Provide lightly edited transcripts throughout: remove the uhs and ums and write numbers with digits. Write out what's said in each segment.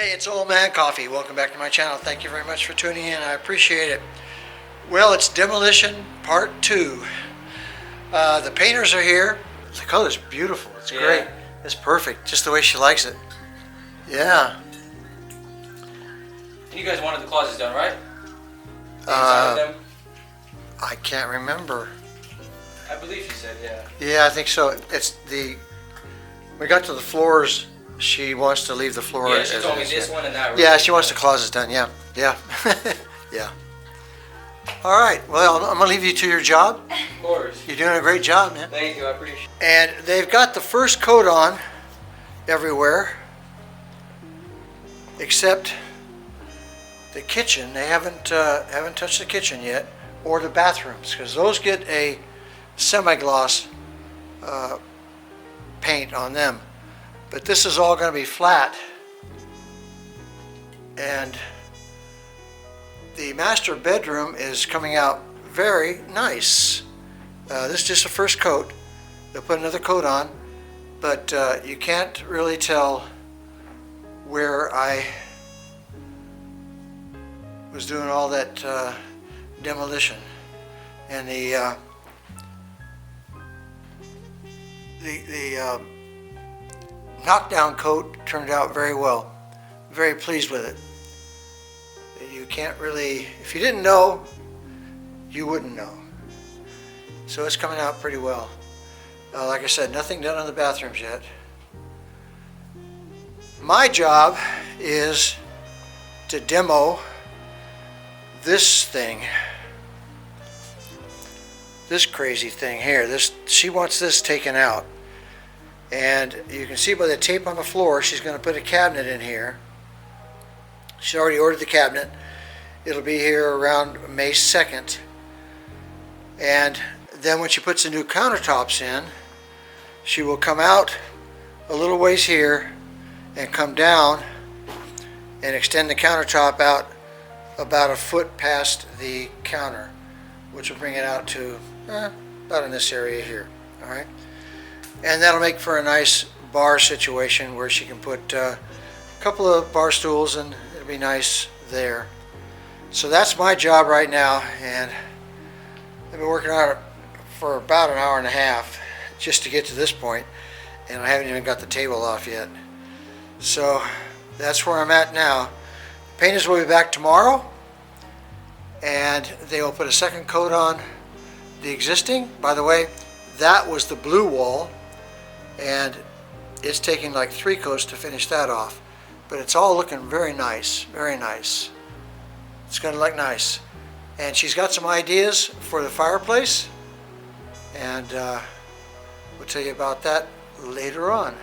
Hey, it's Oldman Coffee. Welcome back to my channel. Thank you very much for tuning in. I appreciate it. Well, it's demolition part 2. The painters are here. The color's beautiful. It's great. It's perfect, just the way she likes it. Yeah. You guys wanted the closets done, right? Them? I can't remember. I believe she said, yeah. Yeah, I think so. It's the. We got to the floors. She wants to leave the floor. Yeah, she told me this one and that room. Yeah, she wants the closets done. Yeah, yeah, yeah. All right. Well, I'm gonna leave you to your job. Of course. You're doing a great job, man. Thank you. I appreciate it. And they've got the first coat on everywhere, except the kitchen. They haven't touched the kitchen yet, or the bathrooms, because those get a semi-gloss paint on them. But this is all going to be flat, and the master bedroom is coming out very nice. This is just the first coat. They'll put another coat on, but you can't really tell where I was doing all that demolition. And the knockdown coat turned out very well. Very pleased with it. You can't really, if you didn't know, you wouldn't know. So it's coming out pretty well. Like I said, nothing done on the bathrooms yet. My job is to demo this thing. This crazy thing here. She wants this taken out. And you can see by the tape on the floor, she's going to put a cabinet in here. She already ordered the cabinet. It'll be here around May 2nd. And then when she puts the new countertops in, she will come out a little ways here and come down and extend the countertop out about a foot past the counter, which will bring it out to about in this area here. All right. And that'll make for a nice bar situation where she can put a couple of bar stools, and it'll be nice there. So that's my job right now, and I've been working on it for about an hour and a half just to get to this point, and I haven't even got the table off yet. So that's where I'm at now. Painters will be back tomorrow, and they will put a second coat on the existing. By the way, that was the blue wall, and it's taking like 3 coats to finish that off, but it's all looking very nice, very nice. It's going to look nice. And she's got some ideas for the fireplace, and we'll tell you about that later on.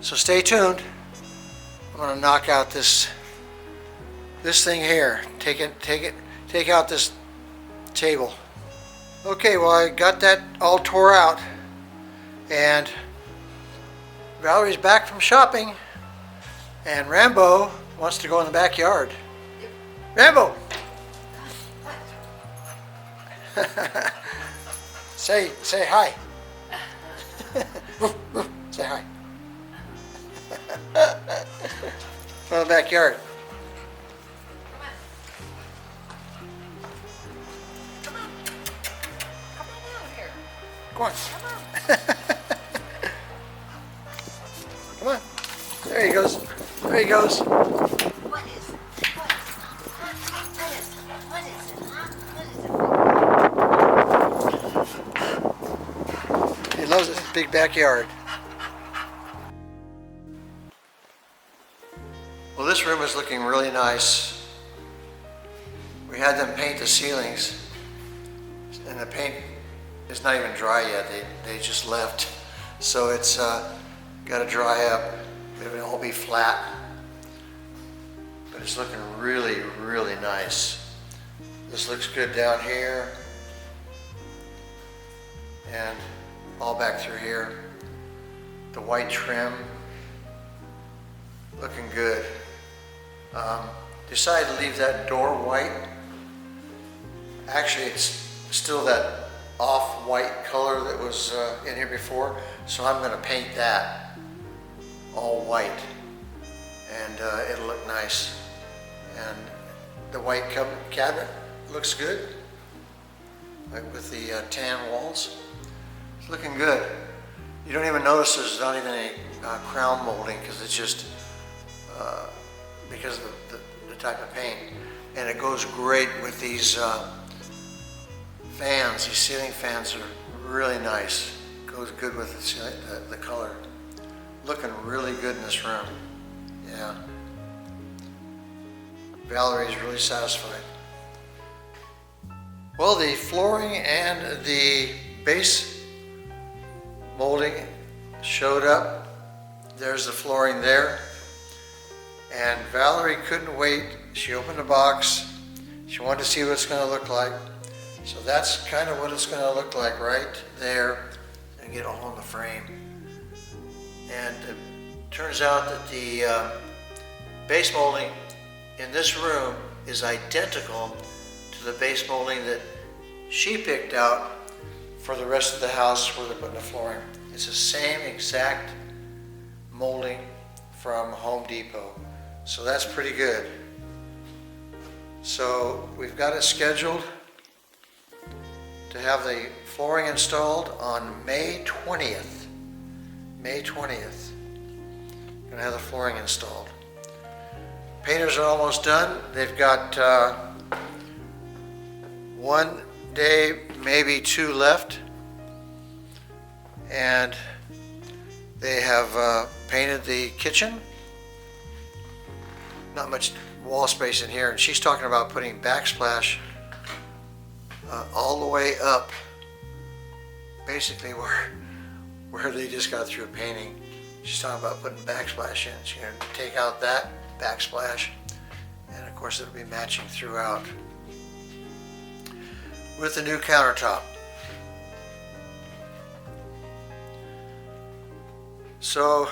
So stay tuned. I'm going to knock out this thing here. Take out this table. Okay, well, I got that all tore out, and Valerie's back from shopping, and Rambo wants to go in the backyard. Rambo! say hi. Say hi. Go in the backyard. Come on. Come on. There he goes. There he goes. What is it? What is it? He loves his big backyard. Well, this room is looking really nice. We had them paint the ceilings, and the paint is not even dry yet. They just left. So it's got to dry up. It'll all be flat. But it's looking really, really nice. This looks good down here. And all back through here. The white trim. Looking good. Decided to leave that door white. Actually, it's still that off-white color that was in here before, so I'm going to paint that all white, and and it'll look nice. And the white cabinet looks good, like with the tan walls. It's looking good. You don't even notice there's not even any crown molding because it's just because of the type of paint. And it goes great with these fans. These ceiling fans are really nice. Goes good with the color. Looking really good in this room. Yeah. Valerie's really satisfied. Well, the flooring and the base molding showed up. There's the flooring there. And Valerie couldn't wait. She opened the box. She wanted to see what it's going to look like. So that's kind of what it's going to look like right there. And get a hole in the frame. And it turns out that the base molding in this room is identical to the base molding that she picked out for the rest of the house where they're putting the flooring. It's the same exact molding from Home Depot. So that's pretty good. So we've got it scheduled to have the flooring installed on May 20th. May 20th. Gonna have the flooring installed. Painters are almost done. They've got 1 day, maybe 2 left. And they have painted the kitchen. Not much wall space in here. And she's talking about putting backsplash all the way up, basically where they just got through painting. She's talking about putting backsplash in. She's going to take out that backsplash, and of course it'll be matching throughout with the new countertop. So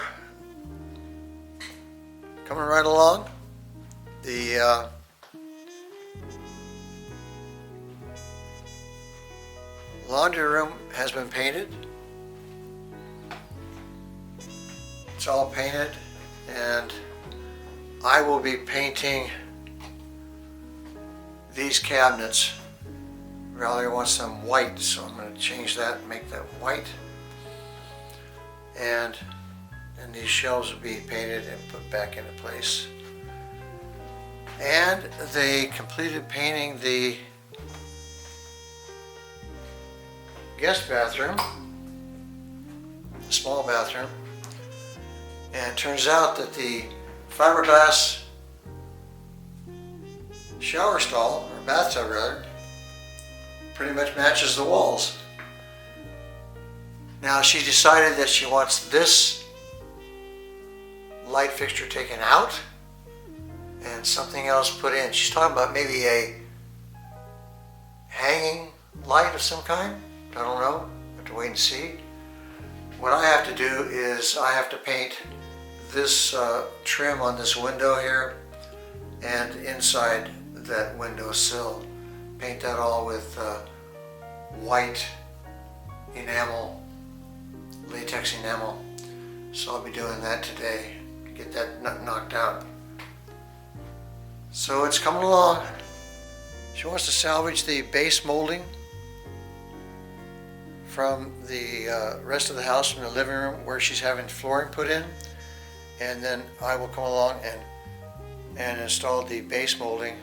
coming right along, the laundry room has been painted. It's all painted, and I will be painting these cabinets. Valerie wants them white, so I'm going to change that and make that white. And then these shelves will be painted and put back into place. And they completed painting the guest bathroom, the small bathroom. And it turns out that the fiberglass shower stall, or bathtub rather, pretty much matches the walls. Now she decided that she wants this light fixture taken out and something else put in. She's talking about maybe a hanging light of some kind. I don't know. I have to wait and see. What I have to do is I have to paint this trim on this window here and inside that window sill. Paint that all with white enamel, latex enamel. So I'll be doing that today to get that knocked out. So it's coming along. She wants to salvage the base molding from the rest of the house, from the living room where she's having flooring put in, and then I will come along and install the base molding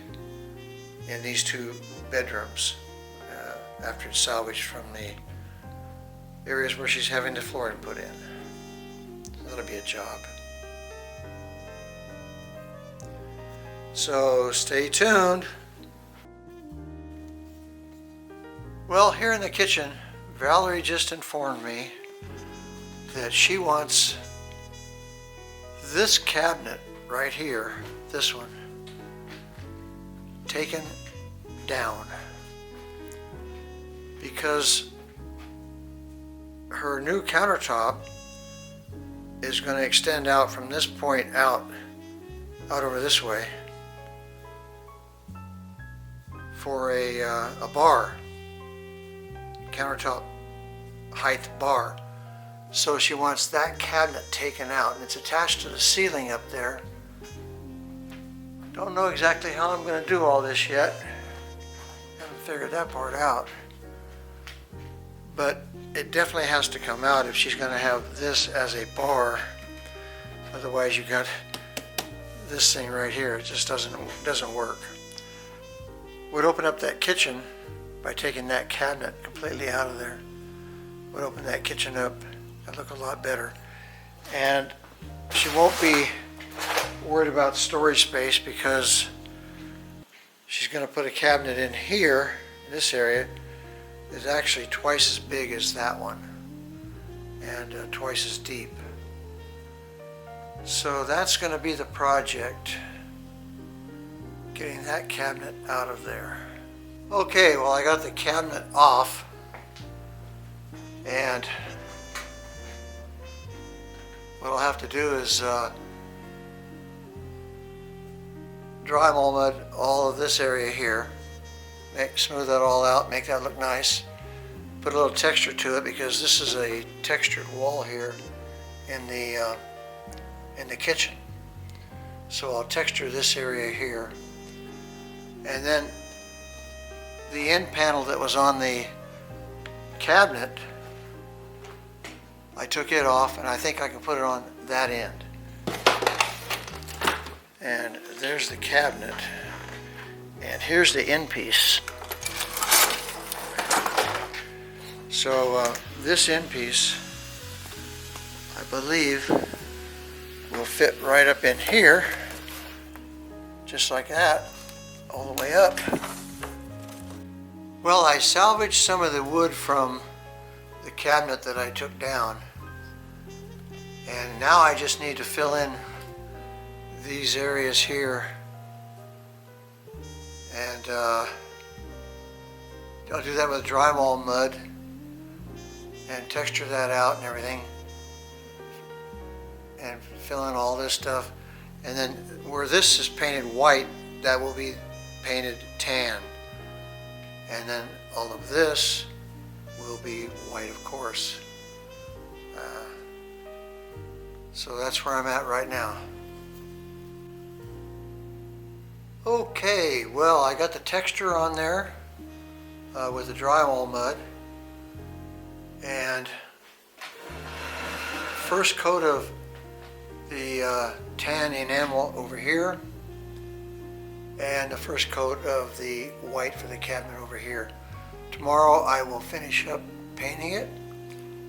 in these 2 bedrooms after it's salvaged from the areas where she's having the flooring put in. So that'll be a job. So stay tuned. Well, here in the kitchen, Valerie just informed me that she wants this cabinet right here, this one, taken down because her new countertop is going to extend out from this point out over this way for a bar, countertop height bar. So she wants that cabinet taken out, and it's attached to the ceiling up there Don't know exactly how I'm going to do all this yet. Haven't figured that part out. But it definitely has to come out if she's going to have this as a bar. Otherwise you got this thing right here. It just doesn't work. Would open up that kitchen by taking that cabinet completely out of there. Would open that kitchen up. That'd look a lot better. And she won't be worried about storage space because she's going to put a cabinet in here, in this area, is actually twice as big as that one and twice as deep. So that's going to be the project, getting that cabinet out of there. Okay, well, I got the cabinet off, and what I'll have to do is drywall mud all of this area here, smooth that all out, make that look nice, put a little texture to it because this is a textured wall here in the kitchen. So I'll texture this area here, and then the end panel that was on the cabinet, I took it off, and I think I can put it on that end. And there's the cabinet, and here's the end piece. So this end piece, I believe, will fit right up in here, just like that, all the way up. Well, I salvaged some of the wood from the cabinet that I took down, and now I just need to fill in these areas here, and I'll do that with drywall mud and texture that out and everything, and fill in all this stuff. And then where this is painted white, that will be painted tan, and then all of this will be white, of course. So that's where I'm at right now. Okay, well, I got the texture on there with the drywall mud, and first coat of the tan enamel over here, and the first coat of the white for the cabinet over here. Tomorrow I will finish up painting it,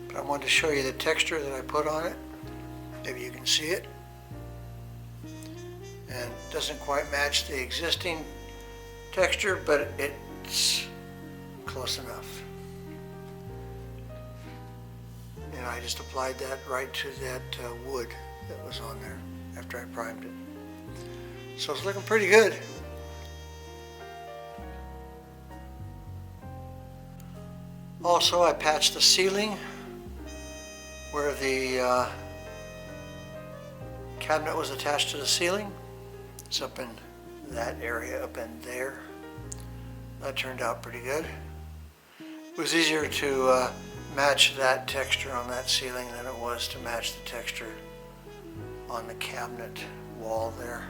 but I wanted to show you the texture that I put on it. Maybe you can see it. And it doesn't quite match the existing texture, but it's close enough. And I just applied that right to that wood that was on there after I primed it. So it's looking pretty good. Also, I patched the ceiling where the cabinet was attached to the ceiling. It's up in that area up in there. That turned out pretty good. It was easier to match that texture on that ceiling than it was to match the texture on the cabinet wall there.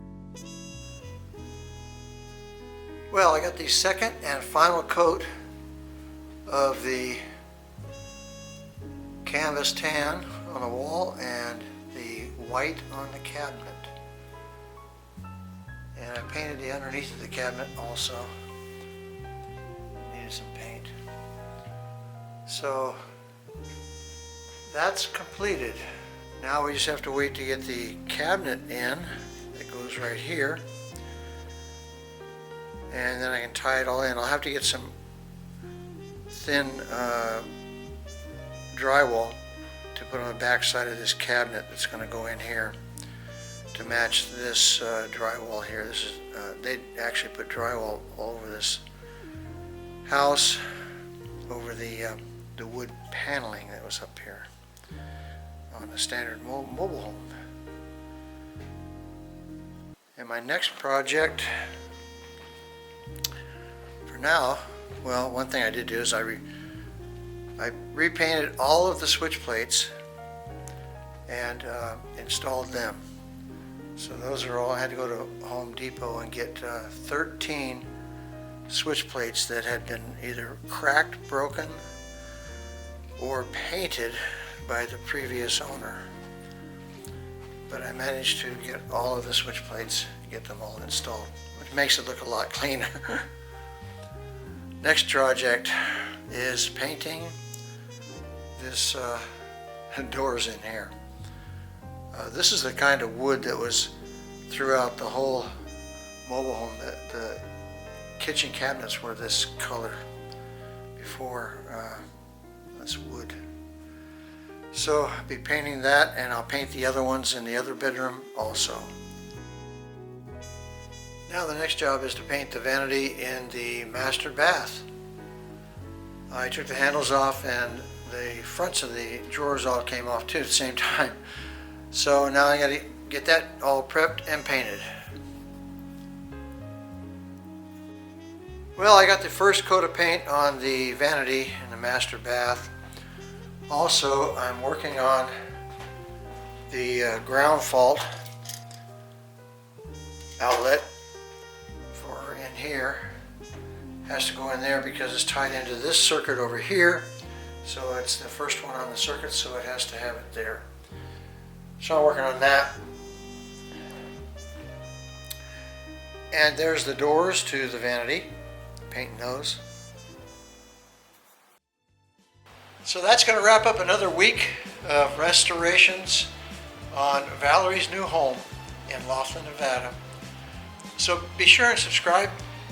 Well, I got the second and final coat of the canvas tan on the wall and the white on the cabinet. And I painted the underneath of the cabinet also. Needed some paint. So that's completed. Now we just have to wait to get the cabinet in. It goes right here. And then I can tie it all in. I'll have to get some thin drywall to put on the back side of this cabinet that's going to go in here to match this drywall here. This is they actually put drywall all over this house, over the wood paneling that was up here on a standard mobile home. And my next project for now, well, one thing I did do is I repainted all of the switch plates and installed them. So those are all, I had to go to Home Depot and get 13 switch plates that had been either cracked, broken, or painted by the previous owner. But I managed to get all of the switch plates, get them all installed, which makes it look a lot cleaner. Next project is painting this doors in here. This is the kind of wood that was throughout the whole mobile home. The kitchen cabinets were this color before. That's wood. So I'll be painting that, and I'll paint the other ones in the other bedroom also. Now the next job is to paint the vanity in the master bath. I took the handles off and the fronts of the drawers all came off too at the same time. So now I got to get that all prepped and painted. Well, I got the first coat of paint on the vanity in the master bath. Also, I'm working on the ground fault outlet for in here. Has to go in there because it's tied into this circuit over here. So it's the first one on the circuit, so it has to have it there. So I'm working on that. And there's the doors to the vanity, painting those. So that's going to wrap up another week of restorations on Valerie's new home in Laughlin, Nevada. So be sure and subscribe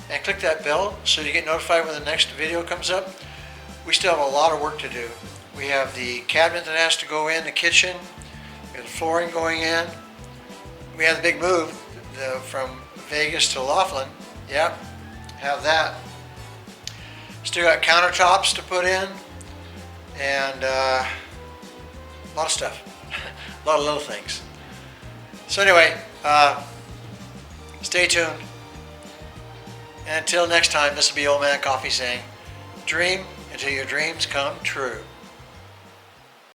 and click that bell so you get notified when the next video comes up. We still have a lot of work to do. We have the cabinet that has to go in the kitchen. We have the flooring going in. We have the big move from Vegas to Laughlin. Yep, have that. Still got countertops to put in, and a lot of stuff. A lot of little things. So anyway, stay tuned. And until next time, this will be Old Man Coffee saying, dream until your dreams come true.